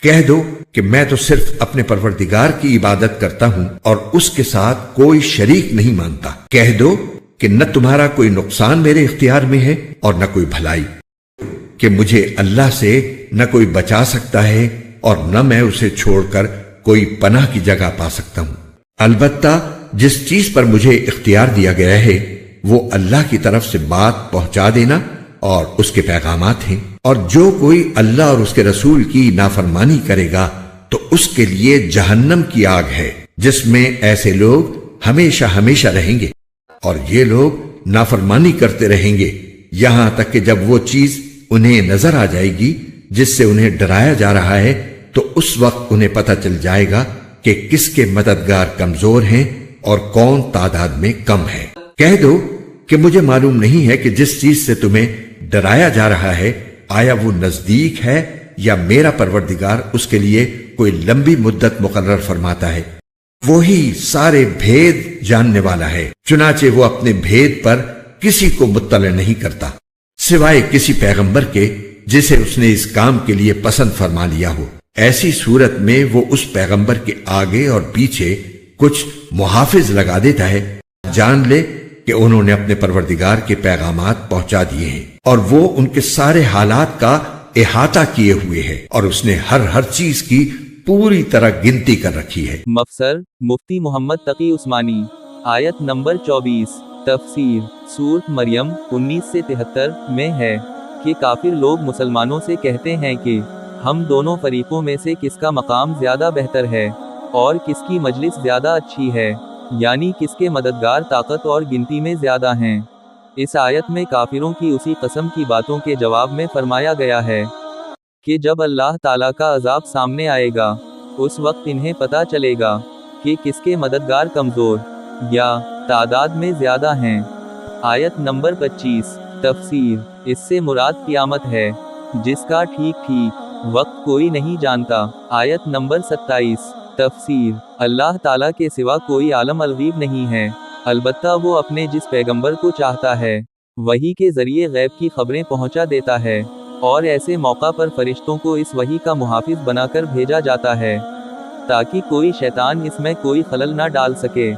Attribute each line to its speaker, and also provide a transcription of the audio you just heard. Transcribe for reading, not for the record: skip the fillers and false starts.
Speaker 1: کہہ دو کہ میں تو صرف اپنے پروردگار کی عبادت کرتا ہوں اور اس کے ساتھ کوئی شریک نہیں مانتا۔ کہہ دو کہ نہ تمہارا کوئی نقصان میرے اختیار میں ہے اور نہ کوئی بھلائی، کہ مجھے اللہ سے نہ کوئی بچا سکتا ہے اور نہ میں اسے چھوڑ کر کوئی پناہ کی جگہ پا سکتا ہوں۔ البتہ جس چیز پر مجھے اختیار دیا گیا ہے وہ اللہ کی طرف سے بات پہنچا دینا اور اس کے پیغامات ہیں، اور جو کوئی اللہ اور اس کے رسول کی نافرمانی کرے گا تو اس کے لیے جہنم کی آگ ہے، جس میں ایسے لوگ ہمیشہ ہمیشہ رہیں گے، اور یہ لوگ نافرمانی کرتے رہیں گے یہاں تک کہ جب وہ چیز انہیں نظر آ جائے گی جس سے انہیں ڈرایا جا رہا ہے تو اس وقت انہیں پتہ چل جائے گا کہ کس کے مددگار کمزور ہیں اور کون تعداد میں کم ہے۔ کہہ دو کہ مجھے معلوم نہیں ہے کہ جس چیز سے تمہیں ڈرایا جا رہا ہے آیا وہ نزدیک ہے یا میرا پروردگار اس کے لیے کوئی لمبی مدت مقرر فرماتا ہے۔ وہی سارے بھید جاننے والا ہے، چنانچہ وہ اپنے بھید پر کسی کو مطلع نہیں کرتا سوائے کسی پیغمبر کے جسے اس نے اس کام کے لیے پسند فرما لیا ہو۔ ایسی صورت میں وہ اس پیغمبر کے آگے اور پیچھے کچھ محافظ لگا دیتا ہے۔ جان لے کہ انہوں نے اپنے پروردگار کے پیغامات پہنچا دیے ہیں اور وہ ان کے سارے حالات کا احاطہ کیے ہوئے ہے، اور اس نے ہر چیز کی پوری طرح گنتی کر رکھی ہے۔
Speaker 2: مفسر مفتی محمد تقی عثمانی۔ آیت نمبر 24 تفسیر سورۃ مریم 19 سے 73 میں ہے کہ کافر لوگ مسلمانوں سے کہتے ہیں کہ ہم دونوں فریقوں میں سے کس کا مقام زیادہ بہتر ہے اور کس کی مجلس زیادہ اچھی ہے، یعنی کس کے مددگار طاقت اور گنتی میں زیادہ ہیں۔ اس آیت میں کافروں کی اسی قسم کی باتوں کے جواب میں فرمایا گیا ہے کہ جب اللہ تعالیٰ کا عذاب سامنے آئے گا اس وقت انہیں پتہ چلے گا کہ کس کے مددگار کمزور یا تعداد میں زیادہ ہیں۔ آیت نمبر 25 تفسیر اس سے مراد قیامت ہے جس کا ٹھیک وقت کوئی نہیں جانتا۔ آیت نمبر 27 تفسیر اللہ تعالیٰ کے سوا کوئی عالم الغیب نہیں ہے، البتہ وہ اپنے جس پیغمبر کو چاہتا ہے وحی کے ذریعے غیب کی خبریں پہنچا دیتا ہے، اور ایسے موقع پر فرشتوں کو اس وحی کا محافظ بنا کر بھیجا جاتا ہے تاکہ کوئی شیطان اس میں کوئی خلل نہ ڈال سکے۔